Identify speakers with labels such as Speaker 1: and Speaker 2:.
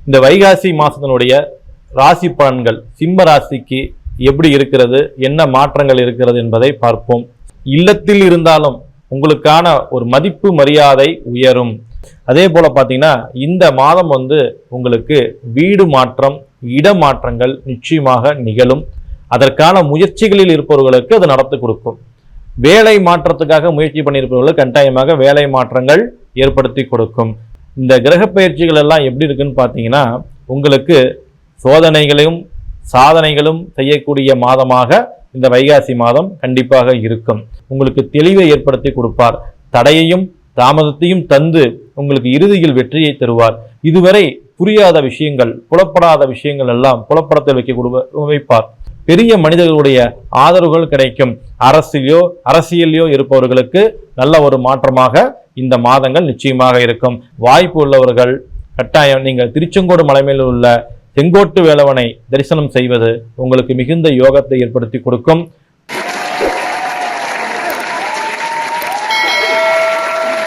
Speaker 1: இந்த வைகாசி மாசத்தினுடைய ராசி பலன்கள் சிம்ம ராசிக்கு எப்படி இருக்கிறது, என்ன மாற்றங்கள் இருக்கிறது என்பதை பார்ப்போம். இல்லத்தில் இருந்தாலும் உங்களுக்கான ஒரு மதிப்பு மரியாதை உயரும். அதே போல பார்த்தீங்கன்னா இந்த மாதம் உங்களுக்கு வீடு மாற்றம், இடமாற்றங்கள் நிச்சயமாக நிகழும். அதற்கான முயற்சிகளில் இருப்பவர்களுக்கு அது நடத்தி கொடுக்கும். வேலை மாற்றத்துக்காக முயற்சி பண்ணியிருப்பவர்களுக்கு கட்டாயமாக வேலை மாற்றங்கள் ஏற்படுத்தி கொடுக்கும். இந்த கிரக பயிற்சிகள் எல்லாம் எப்படி இருக்குன்னு பார்த்தீங்கன்னா உங்களுக்கு சோதனைகளையும் சாதனைகளும் செய்யக்கூடிய மாதமாக இந்த வைகாசி மாதம் கண்டிப்பாக இருக்கும். உங்களுக்கு தெளிவை ஏற்படுத்தி கொடுப்பார். தடையையும் தாமதத்தையும் தந்து உங்களுக்கு இறுதியில் வெற்றியை தருவார். இதுவரை புரியாத விஷயங்கள், புலப்படாத விஷயங்கள் எல்லாம் புலப்படத்தில் வைப்பார். பெரிய மனிதர்களுடைய ஆதரவுகள் கிடைக்கும். அரசியலையோ இருப்பவர்களுக்கு நல்ல ஒரு மாற்றமாக இந்த மாதங்கள் நிச்சயமாக இருக்கும். வாய்ப்பு உள்ளவர்கள் கட்டாயம் நீங்கள் திருச்செங்கோடு மலை மேல் உள்ள செங்கோட்டு வேலவனை தரிசனம் செய்வது உங்களுக்கு மிகுந்த யோகத்தை ஏற்படுத்தி கொடுக்கும்.